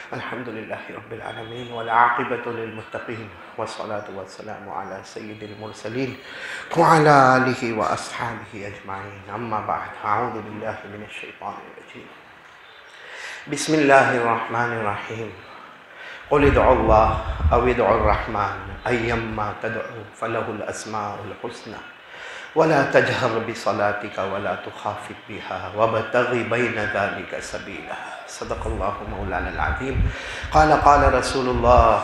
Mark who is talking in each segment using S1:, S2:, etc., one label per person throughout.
S1: الحمد لله رب العالمين والعاقبة للمتقين والصلاة والسلام على سيد المرسلين وعلى آله وأصحابه أجمعين. أما بعد، أعوذ بالله من الشيطان الرجيم. بسم الله الرحمن الرحيم. قل ادعوا الله أو ادعوا الرحمن أيما تدعوا فله الأسماء الحسنى ولا تجهر بصلاتك ولا تخافت بها وابتغ بين ذلك سبيلا. صدق الله مولانا العظيم. قال رسول الله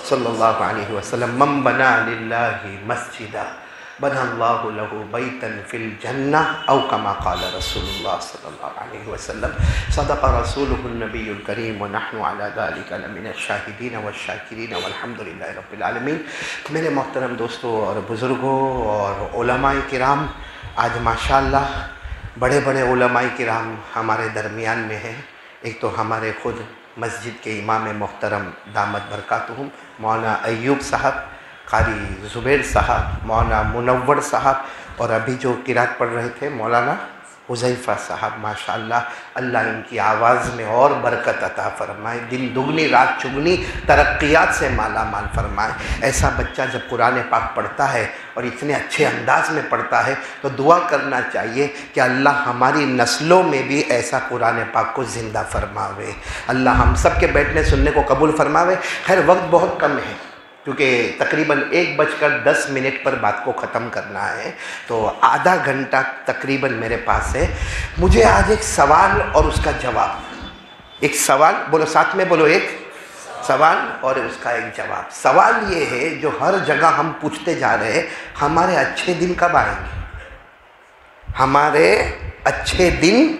S1: صلی اللہ علیہ وسلم: من بنا للہ مسجدا بنى اللہ له بیتا فی الجنہ او کما قال رسول اللہ صلی اللہ علیہ وسلم. صدق رسولہ النبی الکریم ونحن علی ذلک لمن الشاہدین والشاکرین والحمد للہ رب العالمین. میرے محترم دوستوں اور بزرگوں اور علماء کرام، آج ماشاءاللہ بڑے بڑے علماء کرام ہمارے درمیان میں ہیں. ایک تو ہمارے خود مسجد کے امام محترم دامت برکاتہم مولانا ایوب صاحب، قاری زبیر صاحب، مولانا منور صاحب، اور ابھی جو قرات پڑھ رہے تھے مولانا حذیفہ صاحب. ماشاءاللہ اللہ ان کی آواز میں اور برکت عطا فرمائے، دن دگنی رات چگنی ترقیات سے مالا مال فرمائے. ایسا بچہ جب قرآن پاک پڑھتا ہے اور اتنے اچھے انداز میں پڑھتا ہے تو دعا کرنا چاہیے کہ اللہ ہماری نسلوں میں بھی ایسا قرآن پاک کو زندہ فرماوے. اللہ ہم سب کے بیٹھنے سننے کو قبول فرماوے. خیر، وقت بہت کم ہے کیونکہ تقریباً 1:10 پر بات کو ختم کرنا ہے، تو آدھا گھنٹہ تقریباً میرے پاس ہے. مجھے آج ایک سوال اور اس کا جواب، ایک سوال بولو ساتھ میں بولو، ایک سوال اور اس کا ایک جواب. سوال یہ ہے جو ہر جگہ ہم پوچھتے جا رہے ہیں: ہمارے اچھے دن کب آئیں گے؟ ہمارے اچھے دن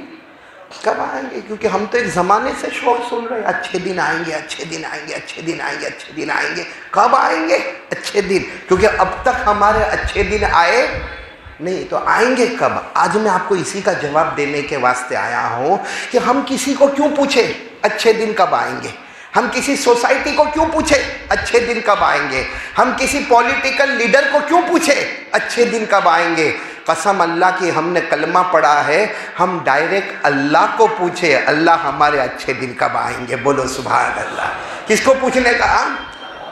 S1: کب آئیں گے؟ کیونکہ ہم تو ایک زمانے سے شور سن رہے ہیں: اچھے دن آئیں گے، اچھے دن آئیں گے، اچھے دن آئیں گے، اچھے دن آئیں گے. کب آئیں گے اچھے دن؟ کیونکہ اب تک ہمارے اچھے دن آئے نہیں، تو آئیں گے کب؟ آج میں آپ کو اسی کا جواب دینے کے واسطے آیا ہوں کہ ہم کسی کو کیوں پوچھیں اچھے دن کب آئیں گے؟ ہم کسی سوسائٹی کو کیوں پوچھیں اچھے دن کب آئیں گے؟ ہم کسی پولیٹیکل لیڈر کو کیوں پوچھیں اچھے دن کب آئیں گے؟ قسم اللہ کی ہم نے کلمہ پڑھا ہے، ہم ڈائریکٹ اللہ کو پوچھے اللہ ہمارے اچھے دن کب آئیں گے. بولو سبحان اللہ. کس کو پوچھنے کا؟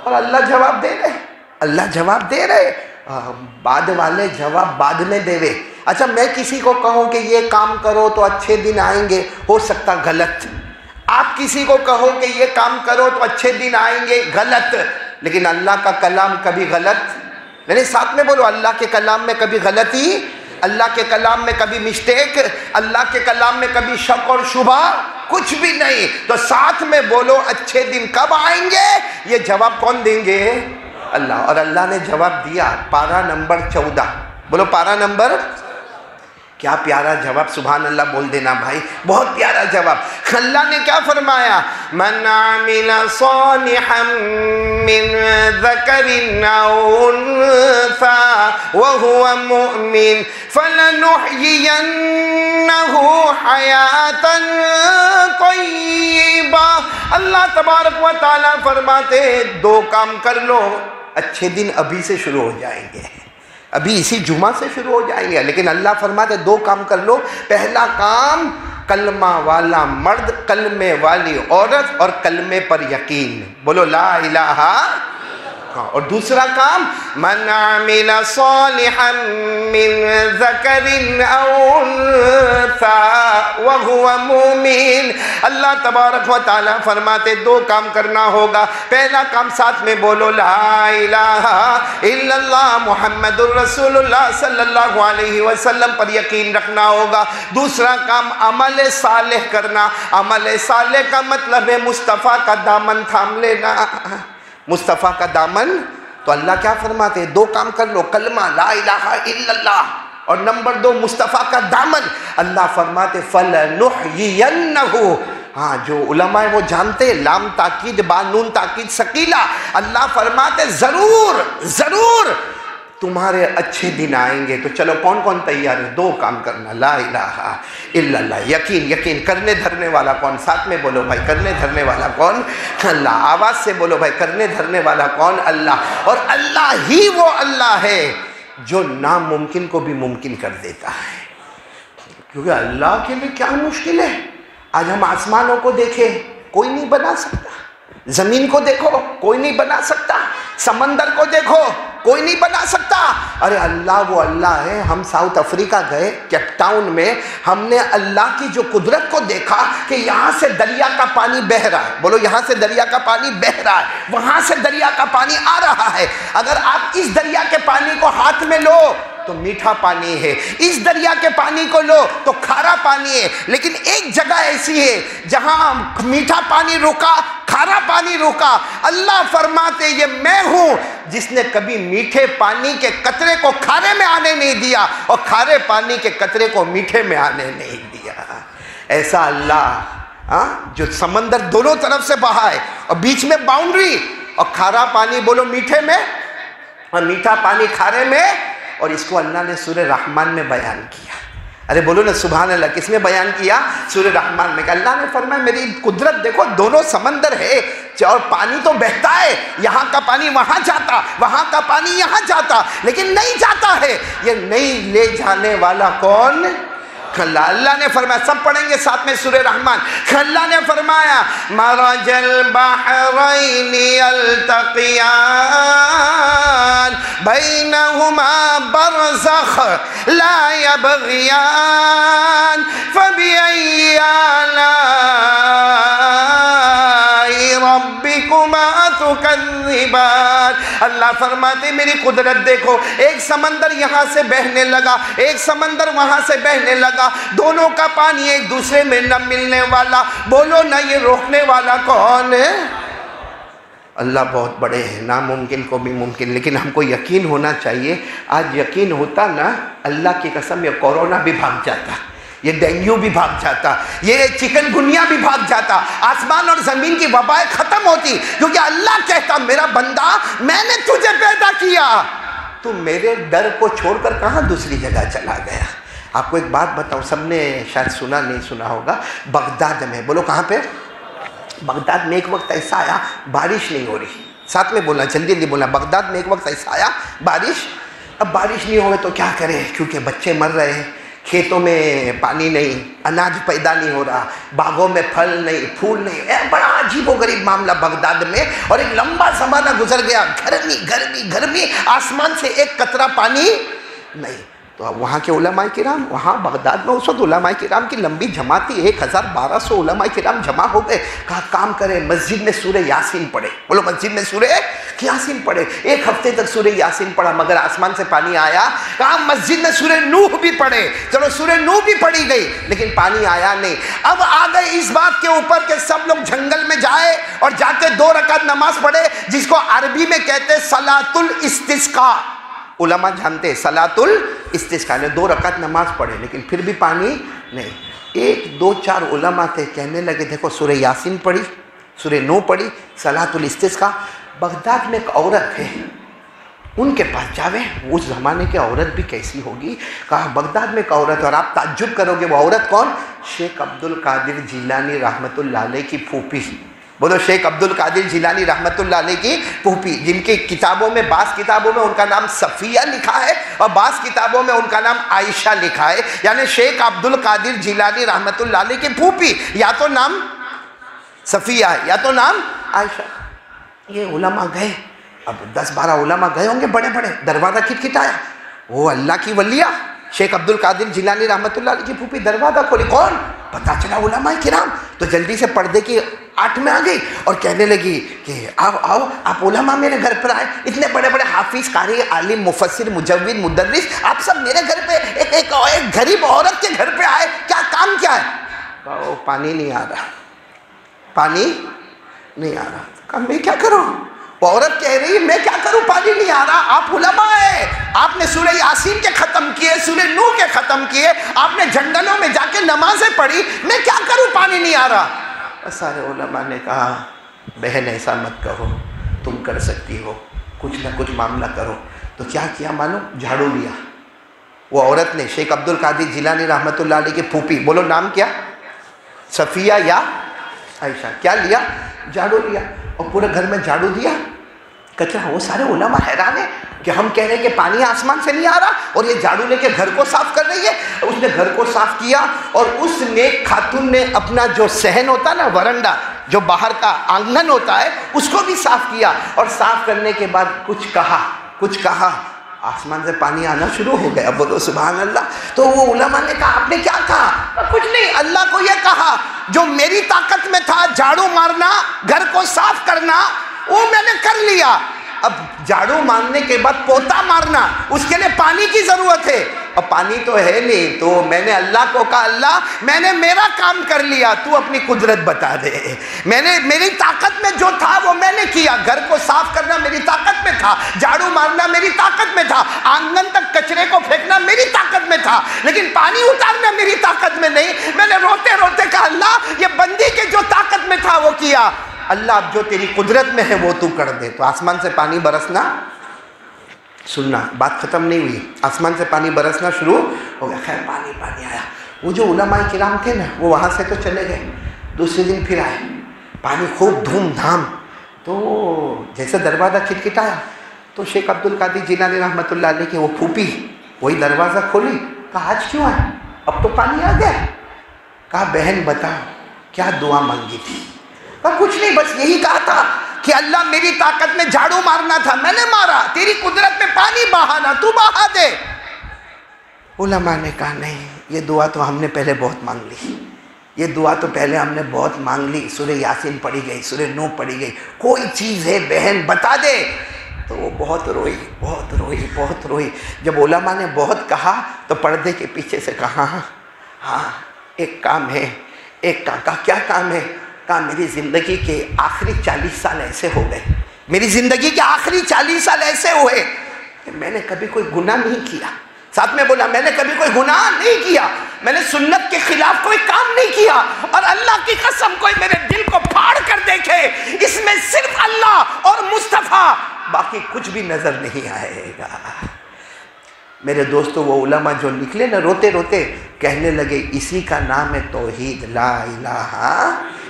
S1: اور اللہ جواب دے رہے، اللہ جواب دے رہے. بعد والے جواب بعد میں دے رہے. اچھا، میں کسی کو کہوں کہ یہ کام کرو تو اچھے دن آئیں گے، ہو سکتا غلط. آپ کسی کو کہو کہ یہ کام کرو تو اچھے دن آئیں گے، غلط. لیکن اللہ کا کلام کبھی غلط نہیں. ساتھ میں بولو، اللہ کے کلام میں کبھی غلطی، اللہ کے کلام میں کبھی مسٹیک، اللہ کے کلام میں کبھی شک اور شبہ کچھ بھی نہیں. تو ساتھ میں بولو، اچھے دن کب آئیں گے؟ یہ جواب کون دیں گے؟ اللہ. اور اللہ نے جواب دیا. پارہ نمبر 14. بولو پارہ نمبر. کیا پیارا جواب، سبحان اللہ بول دینا بھائی، بہت پیارا جواب. اللہ نے کیا فرمایا؟ من عمل صالحا من ذکر او انثى وهو مؤمن فلنحيينه حیاتا طیبہ. اللہ تبارک و تعالیٰ فرماتے ہیں 2 کام کر لو، اچھے دن ابھی سے شروع ہو جائیں گے، ابھی اسی جمعہ سے شروع ہو جائیں گے. لیکن اللہ فرماتے 2 کام کر لو. پہلا کام، کلمہ والا مرد، کلمے والی عورت اور کلمے پر یقین. بولو لا الہ. اور دوسرا کام، من عمل صالحا من ذکر او انثى وهو مؤمن. اللہ تبارک و تعالیٰ فرماتے 2 کام کرنا ہوگا. پہلا کام ساتھ میں بولو لا الہ الا اللہ محمد الرسول اللہ صلی اللہ علیہ وسلم پر یقین رکھنا ہوگا. دوسرا کام عمل صالح کرنا. عمل صالح کا مطلب ہے مصطفیٰ کا دامن تھام لینا، مصطفیٰ کا دامن. تو اللہ کیا فرماتے؟ 2 کام کر لو، کلمہ لا الہ الا اللہ، اور نمبر 2 مصطفیٰ کا دامن. اللہ فرماتے فَلَنُحْيِيَنَّهُ. ہاں، جو علماء وہ جانتے، لام تاکید با نون تاکید ثقیلہ. اللہ فرماتے ضرور ضرور تمہارے اچھے دن آئیں گے. تو چلو کون کون تیار ہے؟ 2 کام کرنا، لا الہ الا اللہ، یقین. یقین کرنے دھرنے والا کون؟ ساتھ میں بولو بھائی، کرنے دھرنے والا کون؟ اللہ. آواز سے بولو بھائی، کرنے دھرنے والا کون؟ اللہ. اور اللہ ہی وہ اللہ ہے جو ناممکن کو بھی ممکن کر دیتا ہے. کیونکہ اللہ کے لیے کیا مشکل ہے؟ آج ہم آسمانوں کو دیکھیں، کوئی نہیں بنا سکتا. زمین کو دیکھو کوئی نہیں بنا سکتا. سمندر کو دیکھو کوئی نہیں بنا سکتا. ارے اللہ وہ اللہ ہے. ہم ساؤتھ افریقہ گئے, کیپ ٹاؤن میں, ہم نے اللہ کی جو قدرت کو دیکھا کہ یہاں سے دریا کا پانی بہہ رہا ہے. بولو یہاں سے دریا کا پانی بہہ رہا ہے, وہاں سے دریا کا پانی آ رہا ہے. اگر آپ اس دریا کے پانی کو ہاتھ میں لو تو میٹھا پانی ہے, اس دریا کے پانی کو لو تو کھارا پانی ہے. لیکن ایک جگہ ایسی ہے جہاں میٹھا پانی رکا, کھارا پانی رکا. اللہ فرماتے یہ میں ہوں جس نے کبھی میٹھے پانی کے قطرے کو کھارے میں آنے نہیں دیا اور کھارے پانی کے قطرے کو میٹھے میں آنے نہیں دیا. ایسا اللہ جو سمندر دونوں طرف سے بہا ہے اور بیچ میں باؤنڈری, اور کھارا پانی بولو میٹھے میں اور میٹھا پانی کھارے میں. اور اس کو اللہ نے سورہ رحمان میں بیان کیا. ارے بولو نا سبحان اللہ. کس میں بیان کیا؟ سورہ رحمان میں. کہ اللہ نے فرمایا میری قدرت دیکھو, دونوں سمندر ہے اور پانی تو بہتا ہے, یہاں کا پانی وہاں جاتا, وہاں کا پانی یہاں جاتا, لیکن نہیں جاتا ہے. یہ نہیں لے جانے والا کون؟ اللہ نے فرمایا, سب پڑھیں گے ساتھ میں سورہ رحمان. اللہ نے فرمایا مرج البحرین یلتقیان بینہما برزخ لا یبغیان فبأی آلاء ربکما تکذبان. اللہ فرماتے میری قدرت دیکھو, ایک سمندر یہاں سے بہنے لگا, ایک سمندر وہاں سے بہنے لگا, دونوں کا پانی ایک دوسرے میں نہ ملنے والا. بولو نا یہ روکنے والا کون ہے؟ اللہ بہت بڑے ہیں, ناممکن کو بھی ممکن. لیکن ہم کو یقین ہونا چاہیے. آج یقین ہوتا نا, اللہ کی قسم یہ کورونا بھی بھاگ جاتا, یہ ڈینگیو بھی بھاگ جاتا, یہ چکن گنیا بھی بھاگ جاتا, آسمان اور زمین کی وبائیں ختم ہوتی. کیونکہ اللہ کہتا میرا بندہ میں نے تجھے پیدا کیا, تو میرے ڈر کو چھوڑ کر کہاں دوسری جگہ چلا گیا. آپ کو ایک بات بتاؤں, سب نے شاید سنا نہیں سنا ہوگا, بغداد میں. بولو کہاں پہ؟ بغداد میں ایک وقت ایسا آیا بارش نہیں ہو رہی. ساتھ میں بولنا, جلدی جلدی بولنا. بغداد میں ایک وقت ایسا آیا بارش, اب بارش نہیں ہوگی تو کیا کریں, کیونکہ بچے مر رہے ہیں, کھیتوں میں پانی نہیں, اناج پیدا نہیں ہو رہا, باغوں میں پھل نہیں, پھول نہیں. بڑا عجیب و غریب معاملہ بغداد میں. اور ایک لمبا زمانہ گزر گیا, گرمی گرمی گرمی, آسمان سے ایک قطرہ پانی نہیں. تو وہاں کے علماء کرام, وہاں بغداد میں اس وقت علماء کرام کی لمبی جماعت تھی, 1200 علماء کرام جمع ہو گئے. کہا کام کرے, مسجد میں سورہ یاسین پڑھے. بولو مسجد میں سورہ یاسین پڑھے. ایک ہفتے تک سورہ یاسین پڑھا, مگر آسمان سے پانی آیا. کہا مسجد میں سورہ نوح بھی پڑھے. چلو سورہ نوح بھی پڑھی گئی, لیکن پانی آیا نہیں. اب آ گئے اس بات کے اوپر کہ سب لوگ جنگل میں جائے اور جا کے 2 رکعت نماز پڑھے, جس کو عربی میں کہتے صلاۃ الاستسقاء. علماء جانتے ہیں صلاۃ الاستسقاء نے 2 رکعت نماز پڑھے, لیکن پھر بھی پانی نہیں. 1 2 4 علماء تھے, کہنے لگے دیکھو سورہ یاسین پڑھی, سورہ نوح پڑھی, صلاۃ الاستسقاء. بغداد میں ایک عورت ہے, ان کے پاس جاوے, اس زمانے کی عورت بھی کیسی ہوگی. کہا بغداد میں ایک عورت, اور آپ تعجب کرو گے وہ عورت کون؟ شیخ عبد القادر جیلانی رحمۃ اللہ علیہ کی پھوپھی. بولو شیخ عبد القادر جیلانی رحمۃ اللہ علیہ کی پھوپھی, جن کی کتابوں میں, بعض کتابوں میں ان کا نام صفیہ لکھا ہے اور بعض کتابوں میں ان کا نام عائشہ لکھا ہے. یعنی شیخ عبد القادر جیلانی رحمۃ اللہ علیہ کی پھوپھی, یا تو نام صفیہ ہے یا تو نام عائشہ. یہ علماء گئے, اب 10-12 علماء گئے ہوں گے بڑے بڑے, دروازہ کھٹکھٹایا. وہ اللہ کی ولیہ شیخ عبد القادر جیلانی رحمۃ اللہ علیہ کی پھوپھی دروازہ کھولی. کون؟ پتہ چلا علماء کرام. تو جلدی سے پردے کی آٹھ میں آ گئی اور کہنے لگی کہ آؤ آپ علماء میرے گھر پر آئے, اتنے بڑے بڑے حافظ, قاری, عالم, مفسر, مجود, مدرس, آپ سب میرے گھر پہ ایک غریب عورت کے گھر پہ آئے, کیا کام کیا ہے؟ کہا پانی نہیں آ رہا, پانی نہیں آ رہا. کہا میں کیا کروں؟ وہ عورت کہہ رہی میں کیا کروں, پانی نہیں آ رہا. آپ علماء ہیں, آپ نے سورہ یاسین کے ختم کیے, سورہ نوح کے ختم کیے, آپ نے جنگلوں میں جا کے نمازیں پڑھی, میں کیا کروں, پانی نہیں آ رہا. سارے علماء نے کہا بہن ایسا مت کہو, تم کر سکتی ہو, کچھ نہ کچھ معاملہ کرو. تو کیا کیا معلوم؟ جھاڑو لیا. وہ عورت نے, شیخ عبد القادر جیلانی رحمۃ اللہ علیہ کی پھوپھی, بولو نام کیا, صفیہ یا عائشہ, کیا لیا؟ جھاڑو لیا, اور پورے گھر میں جھاڑو دیا, کچرا. وہ سارے علماء حیران ہیں کہ ہم کہہ رہے ہیں کہ پانی آسمان سے نہیں آ رہا, اور یہ جھاڑو لے کے گھر کو صاف کر رہی ہے. اس نے گھر کو صاف کیا, اور اس نیک خاتون نے اپنا جو صحن ہوتا نا, ورنڈا, جو باہر کا آنگن ہوتا ہے اس کو بھی صاف کیا، اور صاف کرنے کے بعد کچھ کہا، آسمان سے پانی آنا شروع ہو گیا. بولو سبحان اللہ. تو وہ علماء نے کہا آپ نے کیا کہا؟ کچھ نہیں، اللہ کو یہ کہا جو میری طاقت میں تھا، جھاڑو مارنا، گھر کو صاف کرنا، وہ میں نے کر لیا. اب جھاڑو مارنے کے بعد پوتا مارنا، اس کے لیے پانی کی ضرورت ہے، اب پانی تو ہے نہیں. تو میں نے اللہ کو کہا اللہ میں نے میرا کام کر لیا، تو اپنی قدرت بتا دے. میں نے میری طاقت میں جو تھا وہ میں نے کیا. گھر کو صاف کرنا میری طاقت میں تھا، جھاڑو مارنا میری طاقت میں تھا، آنگن تک کچرے کو پھینکنا میری طاقت میں تھا، لیکن پانی اتارنا میری طاقت میں نہیں. میں نے روتے روتے کہا اللہ یہ بندی کے جو طاقت میں تھا وہ کیا. اللہ اب جو تیری قدرت میں ہے وہ تو کر دے. تو آسمان سے پانی برسنا، سننا بات ختم نہیں ہوئی، آسمان سے پانی برسنا شروع ہو گیا. خیر پانی آیا. وہ جو علماء کرام تھے نا وہ وہاں سے تو چلے گئے، دوسرے دن پھر آئے، پانی خوب دھوم دھام. تو جیسے دروازہ کھٹکھٹایا تو شیخ عبد القادر جیلانی رحمۃ اللہ علیہ کی وہ پھوپھی وہی دروازہ کھولی. کہا آج کیوں آئے؟ اب تو پانی آ گیا. کہا بہن بتاؤ کیا دعا مانگی تھی؟ کہا کچھ نہیں، بس یہی کہا تھا کہ اللہ میری طاقت میں جھاڑو مارنا تھا، میں نے مارا، تیری قدرت میں پانی بہانا، تو بہا دے. علماء نے کہا نہیں، یہ دعا تو ہم نے پہلے بہت مانگ لی، یہ دعا تو پہلے ہم نے بہت مانگ لی. سورہ یاسین پڑھی گئی، سورہ نوح پڑھی گئی، کوئی چیز ہے بہن بتا دے. تو وہ بہت روئی. جب علماء نے بہت کہا تو پردے کے پیچھے سے کہا ہاں ایک کام ہے. ایک کہا کیا کام ہے؟ کہا میری زندگی کے آخری 40 سال ایسے ہو گئے، میری زندگی کے آخری 40 سال ایسے ہوئے کہ میں نے کبھی کوئی گناہ نہیں کیا. ساتھ میں بولا میں نے کبھی کوئی گناہ نہیں کیا، میں نے سنت کے خلاف کوئی کام نہیں کیا، اور اللہ کی قسم کوئی میرے دل کو پھاڑ کر دیکھے اس میں صرف اللہ اور مصطفیٰ، باقی کچھ بھی نظر نہیں آئے گا. میرے دوستو وہ علماء جو نکلے نا روتے روتے کہنے لگے اسی کا نام ہے توحید، لا الہ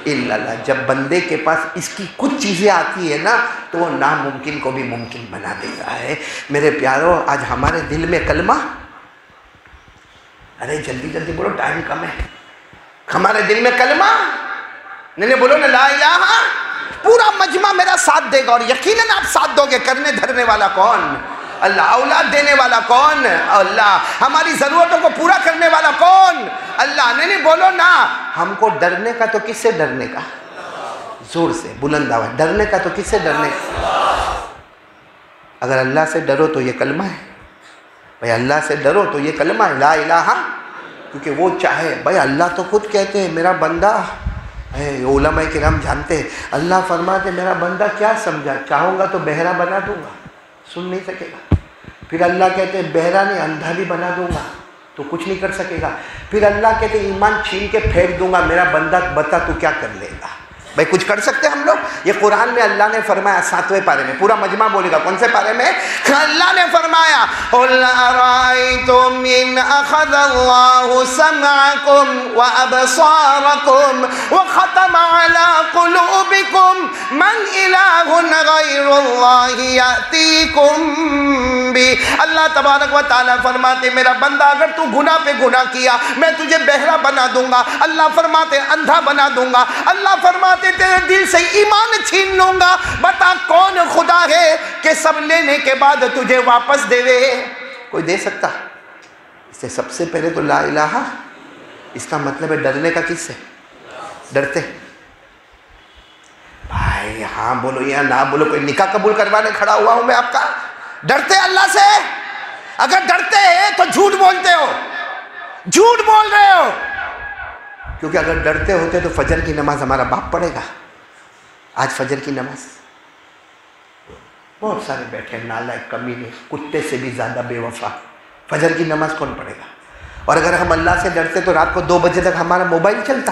S1: الا اللہ. جب بندے کے پاس اس کی کچھ چیزیں آتی ہے نا تو وہ ناممکن کو بھی ممکن بنا دیتا ہے. میرے پیارو آج ہمارے دل میں کلمہ، ارے جلدی بولو ٹائم کم ہے، ہمارے دل میں کلمہ نہیں بولو نا لا الہ. پورا مجمع میرا ساتھ دے گا، اور یقیناً آپ ساتھ دو گے. کرنے دھرنے والا کون؟ اللہ. اولاد دینے والا کون؟ اللہ. ہماری ضرورتوں کو پورا کرنے والا کون؟ اللہ. نہیں بولو نا. ہم کو ڈرنے کا تو کس سے ڈرنے کا؟ زور سے بلند آواز. ڈرنے کا تو کس سے ڈرنے کا؟ اگر اللہ سے ڈرو تو یہ کلمہ ہے بھائی، اللہ سے ڈرو تو یہ کلمہ ہے لا الہ. کیونکہ وہ چاہے بھائی، اللہ تو خود کہتے ہیں میرا بندہ، علماء کرام جانتے ہیں اللہ فرماتے میرا بندہ کیا سمجھا، چاہوں گا تو بہرا بنا دوں گا، سن نہیں سکے گا. پھر اللہ کہتے ہیں بہرا نہیں اندھا بھی بنا دوں گا تو کچھ نہیں کر سکے گا. پھر اللہ کہتے ہیں ایمان چھین کے پھینک دوں گا، میرا بندہ بتا تو کیا کر لے گا. بھائی کچھ کر سکتے ہم لوگ؟ یہ قرآن میں اللہ نے فرمایا 7ویں پارے میں، پورا مجمع بولے گا کون سے پارے میں؟ اللہ نے فرمایا قُلْ أَرَأَيْتُمْ إِنْ أَخَذَ اللَّهُ سَمْعَكُمْ وَأَبْصَارَكُمْ وَخَتَمَ عَلَىٰ قُلُوبِكُمْ مَنْ إِلَٰهٌ غَيْرُ اللَّهِ يَأْتِيكُمْ بِهِ. اللہ تبارک و تعالیٰ فرماتے میرا بندہ اگر تو گناہ پہ گناہ کیا میں تجھے بہرا بنا دوں گا. اللہ فرماتے اندھا بنا دوں گا. اللہ فرماتے تیرے دل سے ایمان چھین لوں گا. بتا کون خدا ہے کہ سب لینے کے بعد تجھے واپس دے. کوئی دے سکتا؟ اس سے سب سے پہلے تو لا الہ. اس کا مطلب ہے ڈرنے کا کس سے؟ ڈرتے بھائی ہاں بولو یا نہ بولو، کوئی نکاح قبول کروانے کھڑا ہوا ہوں میں آپ کا. ڈرتے اللہ سے؟ اگر ڈرتے ہیں تو جھوٹ بولتے ہو، جھوٹ بول رہے ہو. کیونکہ اگر ڈرتے ہوتے تو فجر کی نماز ہمارا باپ پڑھے گا. آج فجر کی نماز بہت سارے بیٹھے نالائق کمینے، کتے سے بھی زیادہ بے وفا. فجر کی نماز کون پڑھے گا؟ اور اگر ہم اللہ سے ڈرتے تو رات کو 2 بجے تک ہمارا موبائل چلتا.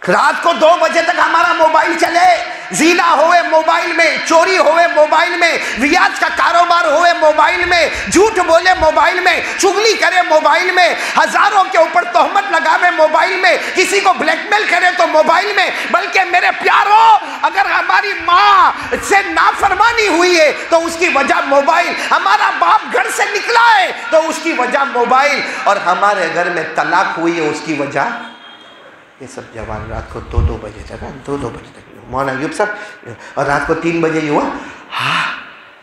S1: رات کو 2 بجے تک ہمارا موبائل چلے، زینا ہوئے موبائل میں، چوری ہوئے موبائل میں، ریاض کا کاروبار ہوئے موبائل میں، جھوٹ بولے موبائل میں، چغلی کرے موبائل میں، ہزاروں کے اوپر تہمت لگاوے موبائل میں، کسی کو بلیک میل کرے تو موبائل میں. بلکہ میرے پیارو اگر ہماری ماں سے نافرمانی ہوئی ہے تو اس کی وجہ موبائل، ہمارا باپ گھر سے نکلا ہے تو اس کی وجہ موبائل، اور ہمارے گھر میں طلاق ہوئی ہے اس کی وجہ یہ سب جوان رات کو 2 بجے تک 2 بجے تک مولانا ایوب صاحب، اور رات کو 3 بجے ہی ہوا، ہاں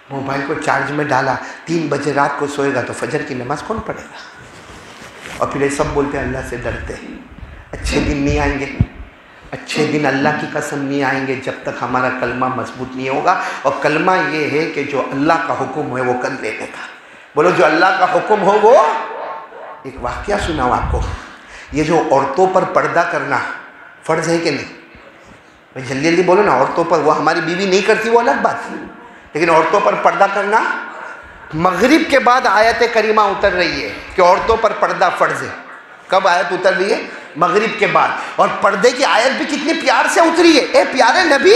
S1: موبائل کو چارج میں ڈالا، 3 بجے رات کو سوئے گا تو فجر کی نماز کون پڑھے گا؟ اور پھر یہ سب بولتے ہیں اللہ سے ڈرتے ہیں۔ اچھے دن نہیں آئیں گے، اچھے دن اللہ کی قسم نہیں آئیں گے جب تک ہمارا کلمہ مضبوط نہیں ہوگا۔ اور کلمہ یہ ہے کہ جو اللہ کا حکم ہے وہ کر لینے کا۔ بولو جو اللہ کا حکم ہو وہ۔ ایک واقعہ سناؤ آپ کو، یہ جو عورتوں پر پردہ کرنا فرض ہے کہ نہیں؟ جلدی جلدی بولو نا، عورتوں پر، وہ ہماری بیوی نہیں کرتی وہ الگ بات ہے، لیکن عورتوں پر پردہ کرنا مغرب کے بعد آیت کریمہ اتر رہی ہے کہ عورتوں پر پردہ فرض ہے۔ کب آیت اتر رہی ہے؟ مغرب کے بعد۔ اور پردے کی آیت بھی کتنی پیار سے اتری ہے۔ اے پیارے نبی،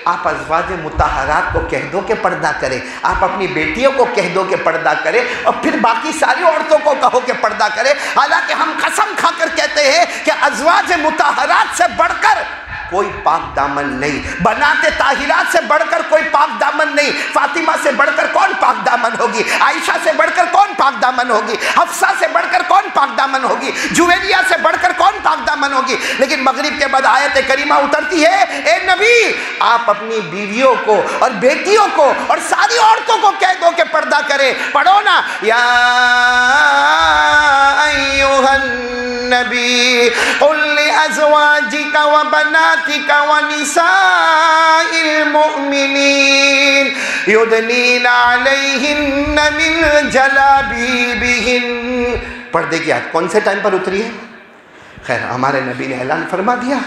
S1: آپ ازواج مطہرات کو کہہ دو کہ پردہ کریں، آپ اپنی بیٹیوں کو کہہ دو کہ پردہ کریں، اور پھر باقی ساری عورتوں کو کہو کہ پردہ کریں۔ حالانکہ ہم قسم کھا کر کہتے ہیں کہ ازواج مطہرات سے بڑھ کر کوئی پاک دامن نہیں، بنات طاہرات سے بڑھ کر کوئی پاک دامن نہیں۔ فاطمہ سے بڑھ کر کون پاک دامن ہوگی؟ عائشہ سے بڑھ کر کون پاک دامن ہوگی؟ حفصہ سے بڑھ کر کون پاک دامن ہوگی؟ جویریہ سے بڑھ کر کون پاک دامن ہوگی؟ لیکن مغرب کے بعد آیت کریمہ اترتی ہے، اے نبی آپ اپنی بیویوں کو اور بیٹیوں کو اور ساری عورتوں کو کہہ دو کہ پردہ کرے۔ پڑھو نا، یا ایھا النبی قل لازواجک وبناتک ونساء المؤمنین یدنین علیہن من جلابیبہن۔ پردے کی آیت کون سے ٹائم پر اتری ہے؟ خیر ہمارے نبی نے اعلان فرما دیا،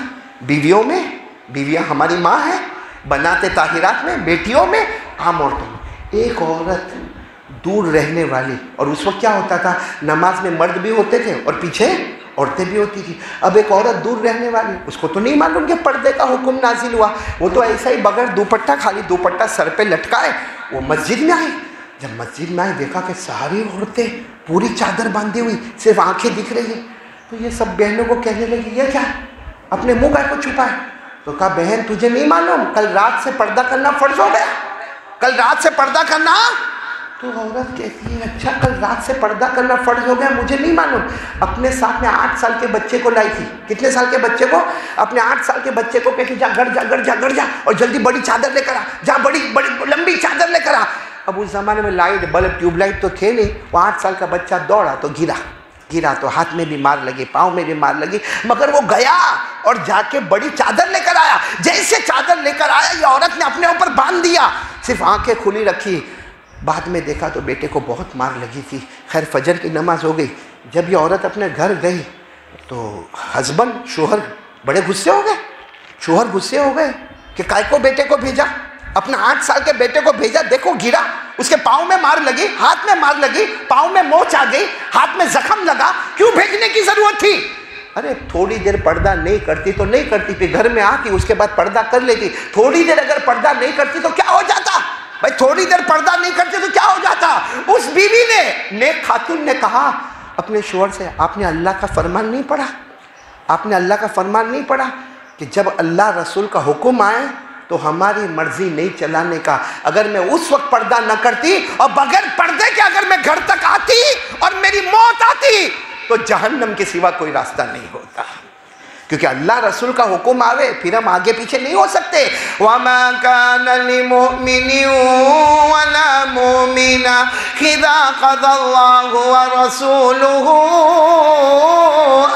S1: بیویوں میں، بیویاں ہماری ماں ہیں، بنات طاہرات میں، بیٹیوں میں، عام عورتوں میں۔ ایک عورت دور رہنے والی، اور اس وقت کیا ہوتا تھا، نماز میں مرد بھی ہوتے تھے اور پیچھے عورتیں بھی ہوتی تھی۔ اب ایک عورت دور رہنے والی، اس کو تو نہیں معلوم کہ پردے کا حکم نازل ہوا، وہ تو ایسا ہی بغیر دوپٹہ، خالی دوپٹہ سر پہ لٹکائے وہ مسجد میں آئی۔ جب مسجد میں آئی دیکھا کہ ساری عورتیں پوری چادر باندھی ہوئی، صرف آنکھیں دکھ رہی ہیں، تو یہ سب بہنوں کو کہنے لگی یہ کیا، اپنے منہ کا کو چھپائے؟ تو کہا بہن تجھے نہیں معلوم کل رات سے پردہ کرنا فرض ہو گیا، کل رات سے پردہ کرنا؟ تو عورت کہتی ہے اچھا کل رات سے پردہ کرنا فرض ہو گیا، مجھے نہیں معلوم۔ اپنے ساتھ میں 8 سال کے بچے کو لائی تھی۔ کتنے سال کے بچے کو؟ اپنے 8 سال کے بچے کو کہتی جا گڑ جا گڑ جا گڑ جا، اور جلدی بڑی چادر لے کر آ، جا بڑی بڑی لمبی چادر لے کر آ۔ اب اس زمانے میں لائٹ بلب ٹیوب لائٹ تو تھے نہیں، وہ 8 سال کا بچہ دوڑا تو گرا تو ہاتھ میں بھی مار لگی، پاؤں میں بھی مار لگی، مگر وہ گیا اور جا کے بڑی چادر لے کر آیا۔ جیسے چادر لے کر آیا یہ عورت نے اپنے اوپر باندھ دیا، صرف آنکھیں کھلی رکھی۔ بعد میں دیکھا تو بیٹے کو بہت مار لگی تھی۔ خیر فجر کی نماز ہو گئی، جب یہ عورت اپنے گھر گئی تو ہسبینڈ شوہر بڑے غصے ہو گئے، شوہر غصے ہو گئے کہ کائے کو بیٹے کو بھیجا، اپنا 8 سال کے بیٹے کو بھیجا، دیکھو گرا، اس کے پاؤں میں مار لگی، ہاتھ میں مار لگی، پاؤں میں موچ آ گئی، ہاتھ میں زخم لگا، کیوں بھیجنے کی ضرورت تھی؟ ارے تھوڑی دیر پردہ نہیں کرتی تو نہیں کرتی تھی، گھر میں آتی اس کے بعد پردہ کر لیتی، تھوڑی دیر اگر پردہ نہیں کرتی تو کیا ہو جاتا بھائی، تھوڑی دیر پردہ نہیں کرتی تو کیا ہو جاتا؟ اس بیوی نے، نیک خاتون نے کہا اپنے شوہر سے آپ نے اللہ کا فرمان نہیں پڑھا، آپ نے اللہ کا فرمان نہیں پڑھا کہ جب اللہ رسول کا حکم آئے تو ہماری مرضی نہیں چلانے کا۔ اگر میں اس وقت پردہ نہ کرتی اور بغیر پردے کے اگر میں گھر تک آتی اور میری موت آتی تو جہنم کے سوا کوئی راستہ نہیں ہوتا، کیونکہ اللہ رسول کا حکم آوے پھر ہم آگے پیچھے نہیں ہو سکتے۔ وَمَا كَانَ لِمُؤْمِنٍ وَلَا مُؤْمِنَةٍ إِذَا قَضَى اللَّهُ وَرَسُولُهُ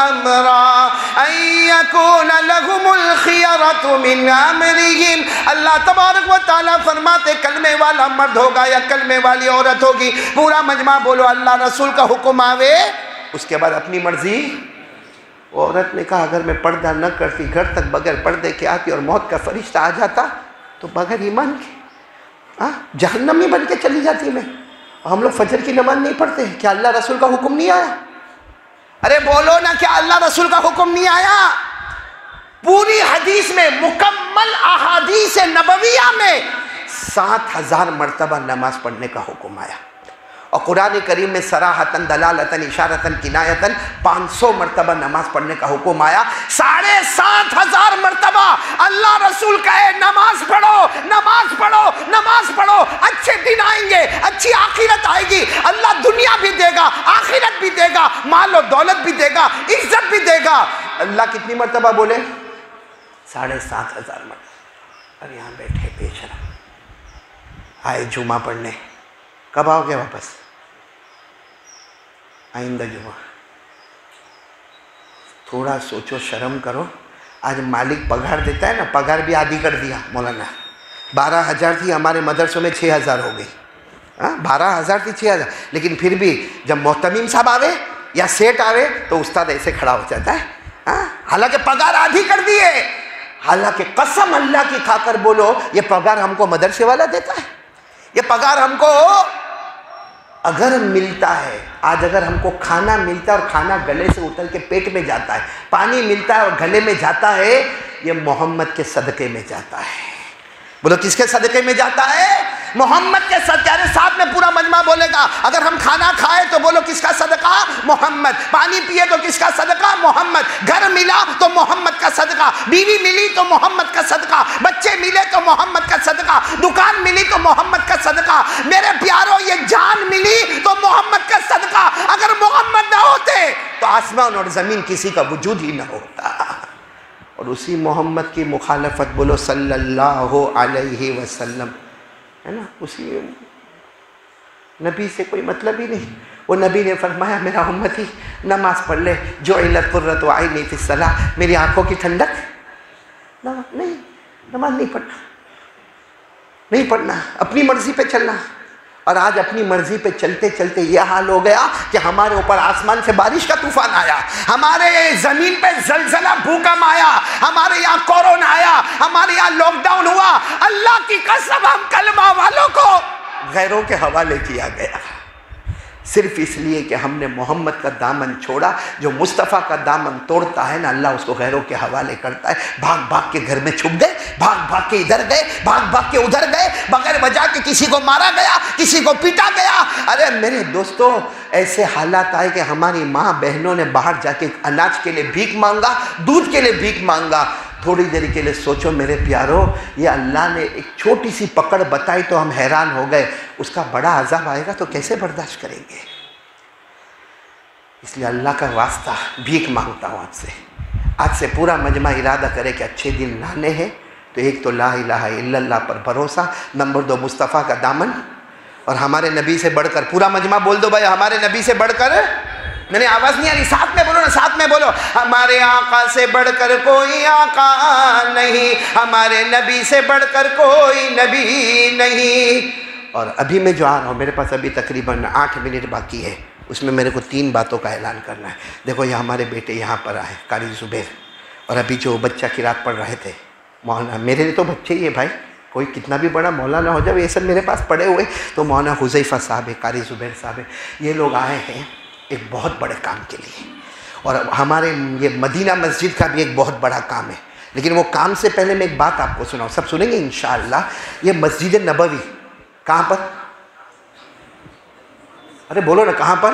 S1: أَمْرًا أَن يَكُونَ لَهُمُ الْخِيَرَةُ مِنْ أَمْرِهِمْ۔ اللہ تبارک و تعالیٰ فرماتے کلمے والا مرد ہوگا یا کلمے والی عورت ہوگی، پورا مجمع بولو اللہ رسول کا حکم آوے، اس کے بعد اپنی مرضی۔ عورت نے کہا اگر میں پردہ نہ کرتی، گھر تک بغیر پردے کے آتی اور موت کا فرشتہ آ جاتا تو بغیر ایمان کے جہنمی بن کے چلی جاتی میں۔ ہم لوگ فجر کی نماز نہیں پڑھتے، کیا اللہ رسول کا حکم نہیں آیا؟ ارے بولو نا، کیا اللہ رسول کا حکم نہیں آیا؟ پوری حدیث میں، مکمل احادیث نبویہ میں 7000 مرتبہ نماز پڑھنے کا حکم آیا۔ اور قرآن کریم میں صراحتاً دلالتاً اشارتاً کنایتاً 500 مرتبہ نماز پڑھنے کا حکم آیا. 7,500 مرتبہ اللہ رسول کہے نماز پڑھو نماز پڑھو نماز پڑھو، اچھے دن آئیں گے، اچھی آخرت آئے گی، اللہ دنیا بھی دے گا، آخرت بھی دے گا، مال و دولت بھی دے گا، عزت بھی دے گا. اللہ کتنی مرتبہ بولے؟ 7,500 مرتبہ. اور یہاں بیٹھے بے شرم آئے جمعہ پڑھنے. کب آؤ گے واپس؟ آئندہ جمعہ. تھوڑا سوچو، شرم کرو. آج مالک پگار دیتا ہے نا، پگار بھی آدھی کر دیا مولانا. 12,000 تھی، ہمارے مدرسوں میں 6,000 ہو گئی. 12,000 تھی 6,000. لیکن پھر بھی جب محتمیم صاحب آوے یا سیٹ آوے تو استاد ایسے کھڑا ہو جاتا ہے. حالانکہ پگار آدھی کر دیے. حالانکہ قسم اللہ کی کھا کر بولو، یہ پگار ہم کو مدرسے والا دیتا ہے؟ یہ پگار ہم کو اگر ملتا ہے، آج اگر ہم کو کھانا ملتا ہے اور کھانا گلے سے اتر کے پیٹ میں جاتا ہے، پانی ملتا ہے اور گلے میں جاتا ہے، یہ محمد کے صدقے میں جاتا ہے. بولو کس کے صدقے میں جاتا ہے؟ محمد کے صدقے. ارے ساتھ میں پورا مجمع بولے گا. اگر ہم کھانا کھائے تو بولو کس کا صدقہ؟ محمد. پانی پیے تو کس کا صدقہ؟ محمد. گھر ملا تو محمد کا صدقہ. بیوی ملی تو محمد کا صدقہ. بچے ملے تو محمد کا صدقہ. دکان ملی تو محمد کا صدقہ. میرے پیاروں یہ جان ملی تو محمد کا صدقہ. اگر محمد نہ ہوتے تو آسمان اور زمین کسی کا وجود ہی نہ ہوتا. اور اسی محمد کی مخالفت بولو صلی اللہ علیہ وسلم، ہے نا. اسی نبی سے کوئی مطلب ہی نہیں. وہ نبی نے فرمایا میرا امتی نماز پڑھ لے، جعلت قرۃ عینی فی الصلاۃ، میری آنکھوں کی ٹھنڈک. نہیں، نماز نہیں پڑھنا، اپنی مرضی پہ چلنا. اور آج اپنی مرضی پہ چلتے چلتے یہ حال ہو گیا کہ ہمارے اوپر آسمان سے بارش کا طوفان آیا، ہمارے زمین پہ زلزلہ بھوکم آیا، ہمارے یہاں کورونا آیا، ہمارے یہاں لاک ڈاؤن ہوا. اللہ کی قسم ہم کلمہ والوں کو غیروں کے حوالے کیا گیا، صرف اس لیے کہ ہم نے محمد کا دامن چھوڑا. جو مصطفیٰ کا دامن توڑتا ہے نا، اللہ اس کو غیروں کے حوالے کرتا ہے. بھاگ بھاگ کے گھر میں چھپ گئے، بھاگ بھاگ کے ادھر گئے، بھاگ بھاگ کے ادھر گئے، بغیر وجہ کے کسی کو مارا گیا، کسی کو پیٹا گیا. ارے میرے دوستوں، ایسے حالات آئے کہ ہماری ماں بہنوں نے باہر جا کے اناج کے لیے بھیک مانگا، دودھ کے لیے بھیک مانگا. تھوڑی دیر کے لیے سوچو میرے پیارو، یہ اللہ نے ایک چھوٹی سی پکڑ بتائی تو ہم حیران ہو گئے. اس کا بڑا عذاب آئے گا تو کیسے برداشت کریں گے؟ اس لیے اللہ کا واسطہ بھیک مانگتا ہوں آپ سے. آج سے پورا مجمع ارادہ کرے کہ اچھے دن لانے ہیں تو ایک تو لا الہ الا اللہ پر بھروسہ، نمبر 2 مصطفیٰ کا دامن، اور ہمارے نبی سے بڑھ کر، پورا مجمع بول دو بھائی، ہمارے نبی سے بڑھ کر. میں نے آواز نہیں آ رہی، ساتھ میں بولو نا، ساتھ میں بولو. ہمارے آقا سے بڑھ کر کوئی آقا نہیں، ہمارے نبی سے بڑھ کر کوئی نبی نہیں. اور ابھی میں جو آ رہا ہوں، میرے پاس ابھی تقریباً 8 منٹ باقی ہے. اس میں میرے کو 3 باتوں کا اعلان کرنا ہے. دیکھو یہ ہمارے بیٹے یہاں پر آئے، قاری زبیر، اور ابھی جو بچہ قرات پڑھ رہے تھے مولانا، میرے لیے تو بچے ہی ہے بھائی، کوئی کتنا بھی بڑا مولانا ہو جائے، یہ سب میرے پاس پڑے ہوئے. تو مولانا حذیفہ صاحب ہے، قاری زبیر صاحب ہے، یہ لوگ آئے ہیں ایک بہت بڑے کام کے لیے. اور ہمارے یہ مدینہ مسجد کا بھی ایک بہت بڑا کام ہے. لیکن وہ کام سے پہلے میں ایک بات آپ کو سناؤں، سب سنیں گے انشاءاللہ. یہ مسجد نبوی کہاں پر؟ ارے بولو نا، کہاں پر؟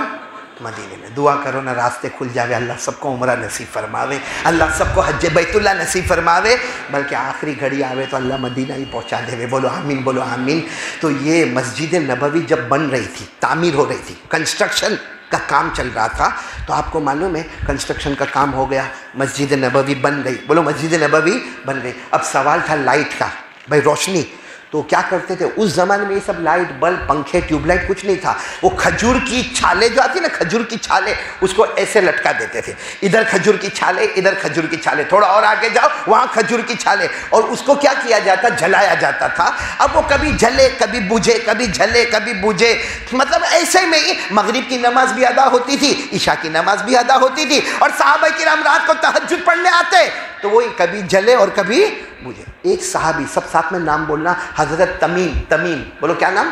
S1: مدینے میں. دعا کرو نا راستے کھل جاوے، اللہ سب کو عمرہ نصیب فرماوے، اللہ سب کو حج بیت اللہ نصیب فرماوے، بلکہ آخری گھڑی آوے تو اللہ مدینہ ہی پہنچا دے. بولو آمین، بولو آمین. تو یہ مسجد نبوی جب بن رہی تھی، تعمیر ہو رہی تھی، کنسٹرکشن کا کام چل رہا تھا، تو آپ کو معلوم ہے کنسٹرکشن کا کام ہو گیا، مسجد نبوی بن گئی. بولو مسجد نبوی بن گئی. اب سوال تھا لائٹ کا، بھائی روشنی. تو کیا کرتے تھے اس زمانے میں؟ یہ سب لائٹ بلب پنکھے ٹیوب لائٹ کچھ نہیں تھا. وہ کھجور کی چھالیں جو آتی نا، کھجور کی چھالیں، اس کو ایسے لٹکا دیتے تھے. ادھر کھجور کی چھالیں، ادھر کھجور کی چھالیں، تھوڑا اور آگے جاؤ وہاں کھجور کی چھالیں، اور اس کو کیا کیا جاتا؟ جلایا جاتا تھا. اب وہ کبھی جلے کبھی بجھے، کبھی جلے کبھی بجھے. مطلب ایسے میں ہی مغرب کی نماز بھی ادا ہوتی تھی، عشاء کی نماز بھی ادا ہوتی تھی، اور صحابہ کرام رات کو تہجد پڑھنے آتے تو وہی کبھی جلے اور کبھی بجھے. ایک صحابی، سب ساتھ میں نام بولنا، حضرت تمیم، بولو کیا نام؟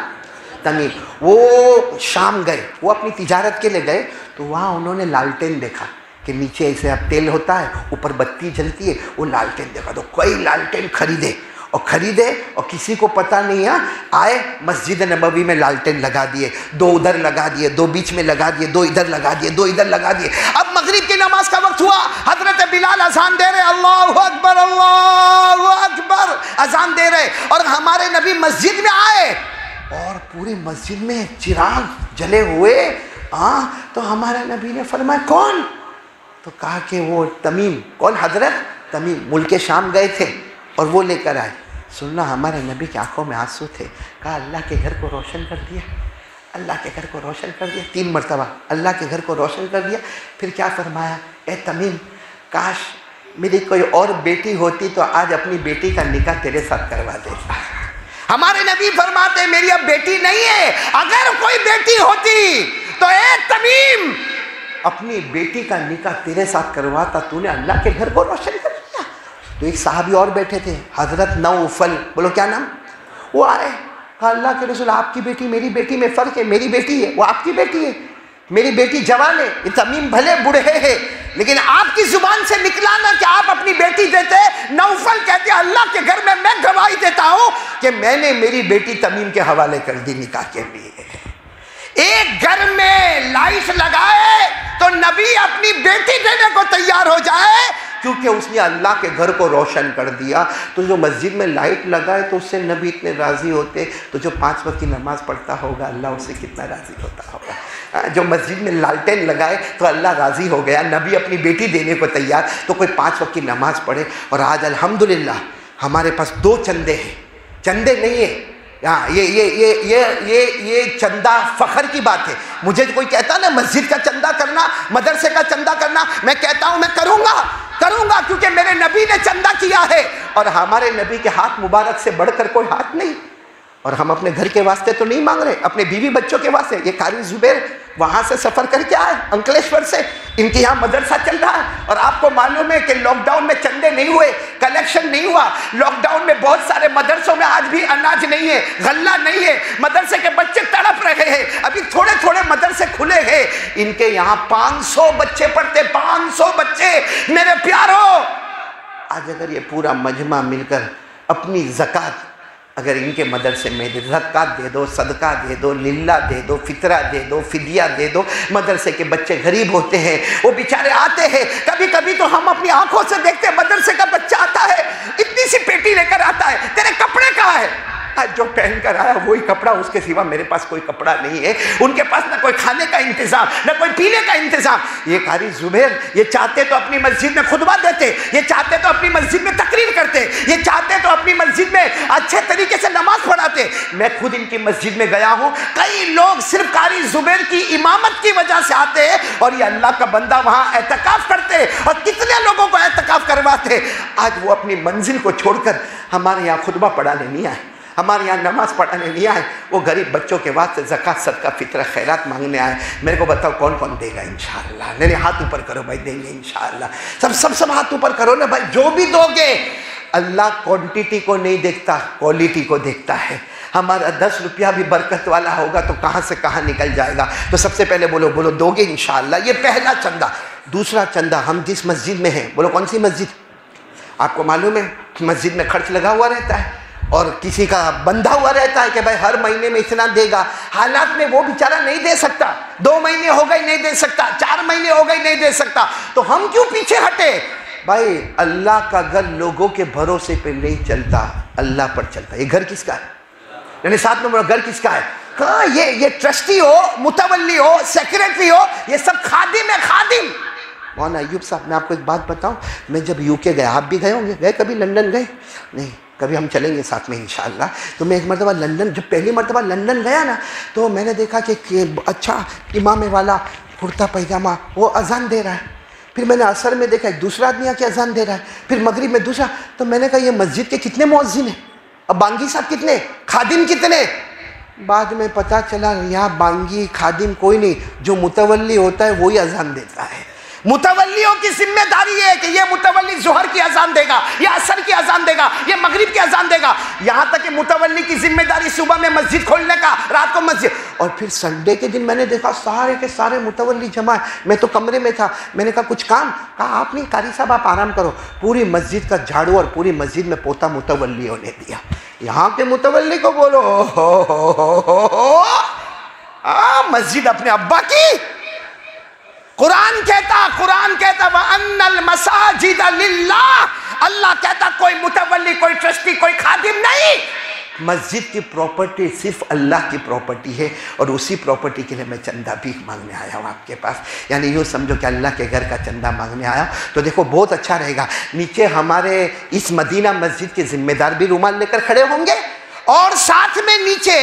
S1: تمیم. وہ شام گئے، وہ اپنی تجارت کے لیے گئے، تو وہاں انہوں نے لالٹین دیکھا کہ نیچے ایسے اب تیل ہوتا ہے، اوپر بتی جلتی ہے، وہ لالٹین دیکھا تو کوئی لالٹین خریدے اور خریدے اور کسی کو پتہ نہیں ہے، آئے مسجد نبوی میں لالٹین لگا دیے، 2 ادھر لگا دیے، 2 بیچ میں لگا دیے، 2 ادھر لگا دیے، 2 ادھر لگا دیے۔ اب مغرب کی نماز کا وقت ہوا، حضرت بلال اذان دے رہے، اللہ اکبر اللہ اکبر اذان دے رہے، اور ہمارے نبی مسجد میں آئے اور پوری مسجد میں چراغ جلے ہوئے۔ تو ہمارے نبی نے فرمایا کون؟ تو کہا کہ وہ تمیم۔ کون حضرت؟ تمیم، ملک شام گئے تھے اور وہ لے کر آئے۔ سننا، ہمارے نبی کی آنکھوں میں آنسو تھے۔ کہا اللہ کے گھر کو روشن کر دیا، اللہ کے گھر کو روشن کر دیا، 3 مرتبہ اللہ کے گھر کو روشن کر دیا۔ پھر کیا فرمایا؟ اے تمیم، کاش میری کوئی اور بیٹی ہوتی تو آج اپنی بیٹی کا نکاح تیرے ساتھ کروا دیتا۔ ہمارے نبی فرماتے میری اب بیٹی نہیں ہے، اگر کوئی بیٹی ہوتی تو اے تمیم اپنی بیٹی کا نکاح تیرے ساتھ کرواتا، تو نے اللہ کے گھر کو روشن کر دیا۔ تو ایک صحابی اور بیٹھے تھے، حضرت نوفل، بولو کیا نام؟ وہ آئے، کہا اللہ کے رسول آپ کی بیٹی میری بیٹی میں فرق ہے، میری بیٹی ہے وہ آپ کی بیٹی ہے، میری بیٹی جوان ہے، یہ تمیم بھلے بوڑھے ہیں لیکن آپ کی زبان سے نکلا نا کہ آپ اپنی بیٹی دیتے۔ نوفل کہتے ہیں اللہ کے گھر میں گواہی دیتا ہوں کہ میں نے میری بیٹی تمیم کے حوالے کر دی نکاح کے لیے۔ ایک گھر میں لائٹ لگائے تو نبی اپنی بیٹی دینے کو تیار ہو جائے، کیونکہ اس نے اللہ کے گھر کو روشن کر دیا۔ تو جو مسجد میں لائٹ لگائے تو اس سے نبی اتنے راضی ہوتے، تو جو 5 وقت کی نماز پڑھتا ہوگا اللہ اس سے کتنا راضی ہوتا ہوگا۔ جو مسجد میں لالٹین لگائے تو اللہ راضی ہو گیا، نبی اپنی بیٹی دینے کو تیار، تو کوئی 5 وقت کی نماز پڑھے۔ اور آج الحمدللہ ہمارے پاس 2 چندے ہیں، چندے نہیں ہیں۔ یہ چندہ فخر کی بات ہے۔ مجھے کوئی کہتا نا مسجد کا چندہ کرنا، مدرسے کا چندہ کرنا، میں کہتا ہوں میں کروں گا کیونکہ میرے نبی نے چندہ کیا ہے، اور ہمارے نبی کے ہاتھ مبارک سے بڑھ کر کوئی ہاتھ نہیں۔ اور ہم اپنے گھر کے واسطے تو نہیں مانگ رہے، اپنے بیوی بچوں کے واسطے۔ یہ قاری زبیر وہاں سے سفر کر کے آئے، انکلیشور سے، ان کے یہاں مدرسہ چل رہا ہے، اور آپ کو معلوم ہے کہ لاک ڈاؤن میں چندے نہیں ہوئے، کلیکشن نہیں ہوا۔ لاک ڈاؤن میں بہت سارے مدرسوں میں آج بھی اناج نہیں ہے، غلہ نہیں ہے، مدرسے کے بچے تڑپ رہے ہیں، ابھی تھوڑے تھوڑے مدرسے کھلے ہیں، ان کے یہاں 500 بچے پڑھتے، 500 بچے۔ میرے پیارو، آج اگر یہ پورا مجمع مل کر اپنی زکوٰۃ اگر ان کے مدرسے میں زکوٰۃ دے دو، صدقہ دے دو، للہ دے دو، فطرہ دے دو، فدیہ دے دو۔ مدرسے کے بچے غریب ہوتے ہیں، وہ بیچارے آتے ہیں، کبھی کبھی تو ہم اپنی آنکھوں سے دیکھتے ہیں مدرسے کا بچہ آتا ہے، اتنی سی پیٹی لے کر آتا ہے، تیرے کپڑے کہاں ہے؟ جو پہن کر آیا وہی کپڑا، اس کے سوا میرے پاس کوئی کپڑا نہیں ہے۔ ان کے پاس نہ کوئی کھانے کا انتظام، نہ کوئی پینے کا انتظام۔ یہ قاری زبیر یہ چاہتے تو اپنی مسجد میں خطبہ دیتے، یہ چاہتے تو اپنی مسجد میں تقریر کرتے، یہ چاہتے تو اپنی مسجد میں اچھے طریقے سے نماز پڑھاتے۔ میں خود ان کی مسجد میں گیا ہوں، کئی لوگ صرف قاری زبیر کی امامت کی وجہ سے آتے ہیں اور یہ اللہ کا بندہ وہاں اعتکاف کرتے، اور کتنے لوگوں کو اعتکاف کرواتے۔ آج وہ اپنی منزل کو چھوڑ کر ہمارے یہاں خطبہ پڑھانے نہیں آئے، ہمارے یہاں نماز پڑھانے نہیں آئے، وہ غریب بچوں کے واسطے زکوٰۃ، صدقہ، فطرہ، خیرات مانگنے آئے۔ میرے کو بتاؤ کون کون دے گا؟ انشاءاللہ میرے ہاتھ اوپر کرو بھائی، دیں گے انشاءاللہ۔ سب ہاتھ اوپر کرو نا بھائی، جو بھی دو گے۔ اللہ کوانٹیٹی کو نہیں دیکھتا، کوالٹی کو دیکھتا ہے۔ ہمارا 10 روپیہ بھی برکت والا ہوگا تو کہاں سے کہاں نکل جائے گا۔ تو سب سے پہلے بولو دو گے انشاءاللہ، یہ پہلا چندہ۔ دوسرا چندہ، ہم جس مسجد میں ہیں، بولو کون سی مسجد؟ آپ کو معلوم ہے مسجد میں خرچ لگا ہوا رہتا ہے، اور کسی کا بندھا ہوا رہتا ہے کہ بھائی ہر مہینے میں اتنا دے گا۔ حالات میں وہ بیچارہ نہیں دے سکتا، 2 مہینے ہو گئے نہیں دے سکتا، 4 مہینے ہو گئے نہیں دے سکتا، تو ہم کیوں پیچھے ہٹے؟ بھائی اللہ کا گھر لوگوں کے بھروسے پہ نہیں چلتا، اللہ پر چلتا۔ یہ گھر کس کا ہے؟ یعنی ساتھ میں گھر کس کا ہے؟ کہاں یہ ٹرسٹی ہو، متولی ہو، سیکریٹری ہو، یہ سب خادم ہے، خادم۔ مولانا ایوب صاحب، میں آپ کو ایک بات بتاؤں، میں جب یو کے گیا، آپ بھی گئے ہوں گے، کبھی لندن گئے؟ نہیں، کبھی ہم چلیں گے ساتھ میں انشاءاللہ۔ تو میں ایک مرتبہ لندن، جب پہلی مرتبہ لندن گیا نا، تو میں نے دیکھا کہ اچھا امام والا کرتا پیجامہ، وہ اذان دے رہا ہے۔ پھر میں نے عصر میں دیکھا ایک دوسرا آدمی آ کے اذان دے رہا ہے، پھر مغرب میں دوسرا۔ تو میں نے کہا یہ مسجد کے کتنے مؤذن ہیں، اب بانگی صاحب کتنے، خادم کتنے؟ بعد میں پتہ چلا یہاں بانگی خادم کوئی نہیں، جو متولی ہوتا ہے وہی اذان دیتا ہے۔ متولیوں کی ذمہ داری ہے کہ یہ متولی ظہر کی اذان دے گا، یہ عصر کی اذان دے گا، یہ مغرب کی اذان دے گا، یہاں تک کہ متولی کی ذمہ داری صبح میں مسجد کھولنے کا، رات کو مسجد. اور پھر سنڈے کے دن میں نے دیکھا سارے کے سارے متولی جمع ہے. میں تو کمرے میں تھا، میں نے کہا کچھ کام؟ کہا آپ نہیں قاری صاحب آپ آرام کرو. پوری مسجد کا جھاڑو اور پوری مسجد میں پوتا متولیوں نے دیا. یہاں کے متولی کو بولو مسجد اپنے ابا کی. قرآن کہتا وَأَنَّ الْمَسَاجِدَ لِلَّهِ، اللہ کہتا کوئی متولی، کوئی ٹرسٹی، کوئی خادم نہیں. مسجد کی پراپرٹی صرف اللہ کی پراپرٹی ہے، اور اسی پراپرٹی کے لیے میں چندہ بھی مانگنے آیا ہوں آپ کے پاس. یعنی یوں سمجھو کہ اللہ کے گھر کا چندہ مانگنے آیا تو دیکھو بہت اچھا رہے گا. نیچے ہمارے اس مدینہ مسجد کے ذمہ دار بھی رومال لے کر کھڑے ہوں گے، اور ساتھ میں نیچے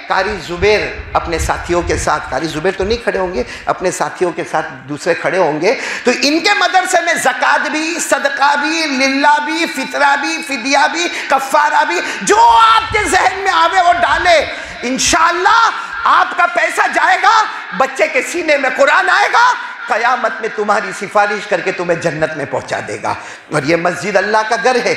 S1: قاری زبیر اپنے ساتھیوں کے ساتھ، قاری زبیر تو نہیں کھڑے ہوں گے، اپنے ساتھیوں کے ساتھ دوسرے کھڑے ہوں گے. تو ان کے مدرسے میں زکوٰۃ بھی، صدقہ بھی، للہ بھی، فطرہ بھی، فدیہ بھی، کفارہ بھی، جو آپ کے ذہن میں آوے وہ ڈالے. انشاءاللہ آپ کا پیسہ جائے گا، بچے کے سینے میں قرآن آئے گا، قیامت میں تمہاری سفارش کر کے تمہیں جنت میں پہنچا دے گا. اور یہ مسجد اللہ کا گھر ہے.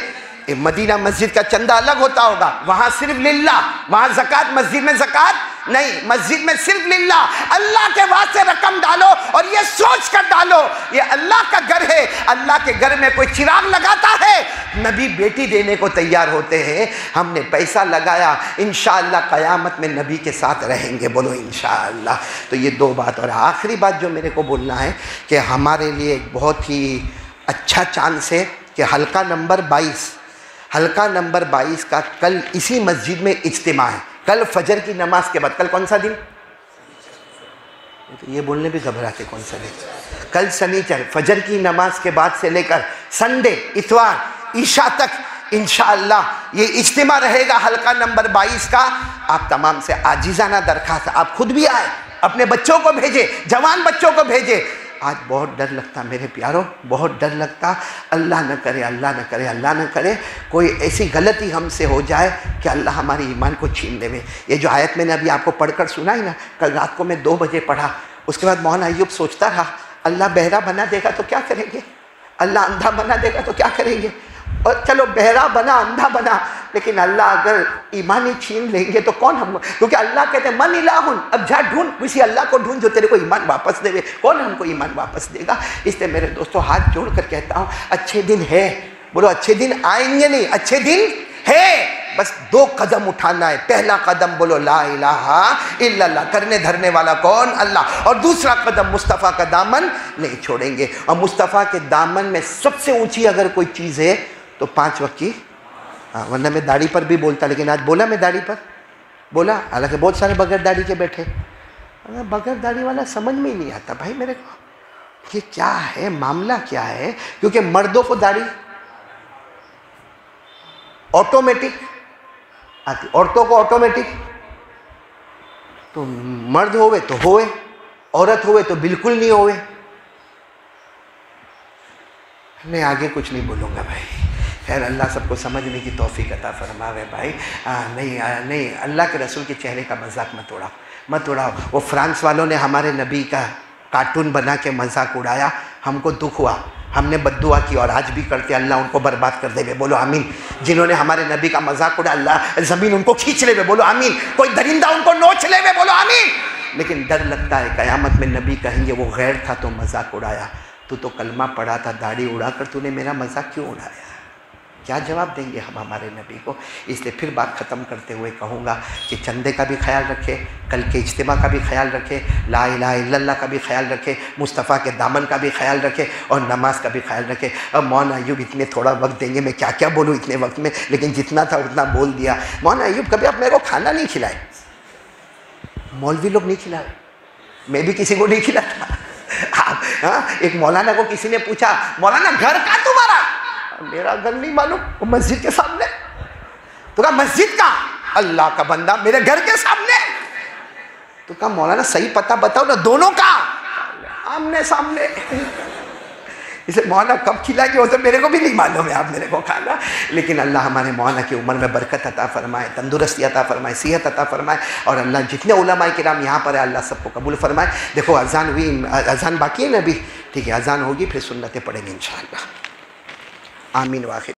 S1: مدینہ مسجد کا چندہ الگ ہوتا ہوگا، وہاں صرف للہ، وہاں زکوٰۃ، مسجد میں زکوٰۃ نہیں، مسجد میں صرف للہ. اللہ کے واسطے رقم ڈالو اور یہ سوچ کر ڈالو یہ اللہ کا گھر ہے. اللہ کے گھر میں کوئی چراغ لگاتا ہے، نبی بیٹی دینے کو تیار ہوتے ہیں. ہم نے پیسہ لگایا، انشاءاللہ قیامت میں نبی کے ساتھ رہیں گے. بولو انشاءاللہ. تو یہ دو بات. اور آخری بات جو میرے کو بولنا ہے کہ ہمارے لیے ایک بہت ہی اچھا چانس ہے کہ حلقہ نمبر 22 کا کل اسی مسجد میں اجتماع ہے. کل فجر کی نماز کے بعد. کل کون سا دن؟ یہ بولنے بھی گھبراتے کون سا دن؟ کل سنیچر، فجر کی نماز کے بعد سے لے کر سنڈے، اتوار، عشاء تک انشاءاللہ یہ اجتماع رہے گا حلقہ نمبر 22 کا. آپ تمام سے عاجزانہ درخواست، آپ خود بھی آئے، اپنے بچوں کو بھیجے، جوان بچوں کو بھیجے. آج بہت ڈر لگتا میرے پیاروں، بہت ڈر لگتا. اللہ نہ کرے، اللہ نہ کرے، اللہ نہ کرے کوئی ایسی غلطی ہم سے ہو جائے کہ اللہ ہماری ایمان کو چھین لے. یہ جو آیت میں نے ابھی آپ کو پڑھ کر سنائی نا، کل رات کو میں 2 بجے پڑھا. اس کے بعد مولانا ایوب سوچتا رہا اللہ بہرا بنا دے گا تو کیا کریں گے، اللہ اندھا بنا دے گا تو کیا کریں گے. اور چلو بہرا بنا، اندھا بنا، لیکن اللہ اگر ایمانی چھین لیں گے تو کون ہم، کیونکہ اللہ کہتے ہیں من الہ، اب جا ڈھونڈ کسی اللہ کو ڈھونڈ جو تیرے کو ایمان واپس دے. کون ہم کو ایمان واپس دے گا؟ اس لیے میرے دوستو ہاتھ جوڑ کر کہتا ہوں اچھے دن ہے. بولو اچھے دن آئیں گے نہیں، اچھے دن ہے. بس 2 قدم اٹھانا ہے. پہلا قدم بولو لا الہ الا اللہ، کرنے دھرنے والا کون؟ اللہ. اور دوسرا قدم مصطفیٰ کا دامن نہیں چھوڑیں گے. اور مصطفیٰ کے دامن میں سب سے اونچی اگر کوئی چیز ہے تو 5 وقت کی. ورنہ میں داڑھی پر بھی بولتا، لیکن آج بولا میں داڑھی پر بولا، حالانکہ بہت سارے بغیر داڑھی کے بیٹھے. بغیر داڑھی والا سمجھ میں ہی نہیں آتا بھائی میرے کو، یہ کیا ہے، معاملہ کیا ہے. کیونکہ مردوں کو داڑھی آٹومیٹک آتی، عورتوں کو آٹومیٹک. تو مرد ہوئے تو ہوئے، عورت ہوئے تو بالکل نہیں ہوئے. میں آگے کچھ نہیں بولوں گا بھائی. خیر اللہ سب کو سمجھنے کی توفیق عطا فرماوے بھائی. نہیں اللہ کے رسول کے چہرے کا مذاق مت اڑاؤ. وہ فرانس والوں نے ہمارے نبی کا کارٹون بنا کے مذاق اڑایا، ہم کو دکھ ہوا، ہم نے بد دعا کی اور آج بھی کرتے اللہ ان کو برباد کر دے. بولو آمین. جنہوں نے ہمارے نبی کا مذاق اڑایا اللہ زمین ان کو کھینچ لے. بولو آمین. کوئی درندہ ان کو نوچ لے. بولو آمین. لیکن ڈر لگتا ہے قیامت میں نبی کہیں گے وہ غیر تھا تو مذاق اڑایا، تو کلمہ پڑھا تھا، داڑھی اڑا کر تو نے میرا مذاق کیوں اڑایا؟ کیا جواب دیں گے ہم ہمارے نبی کو؟ اس لیے پھر بات ختم کرتے ہوئے کہوں گا کہ چندے کا بھی خیال رکھے، کل کے اجتماع کا بھی خیال رکھے، لا الہ الا اللہ کا بھی خیال رکھے، مصطفیٰ کے دامن کا بھی خیال رکھے، اور نماز کا بھی خیال رکھے. اب مولانا ایوب اتنے تھوڑا وقت دیں گے، میں کیا بولوں اتنے وقت میں، لیکن جتنا تھا اتنا بول دیا. مولانا ایوب کبھی آپ میرے کو کھانا نہیں کھلائے، مولوی لوگ نہیں کھلائے، میں بھی کسی کو نہیں کھلاتا. ایک مولانا کو کسی نے پوچھا مولانا گھر کا تمہارا؟ میرا گھر نہیں معلوم، وہ مسجد کے سامنے. تو کہا مسجد کا؟ اللہ کا بندہ میرے گھر کے سامنے. تو کہا مولانا صحیح پتہ بتاؤ نا، دونوں کا آمنے سامنے. اسے مولانا کب کھلائیں گے وہ تو میرے کو بھی نہیں معلوم ہے، آپ میرے کو کھانا. لیکن اللہ ہمارے مولانا کی عمر میں برکت عطا فرمائے، تندرستی عطا فرمائے، صحت عطا فرمائے. اور اللہ جتنے علماء کرام یہاں پر ہے اللہ سب کو قبول فرمائے. دیکھو اذان ہوئی، اذان باقی ہے نا ابھی. ٹھیک ہے، اذان ہوگی پھر سنتیں پڑھیں گے انشاءاللہ. آمین واخر.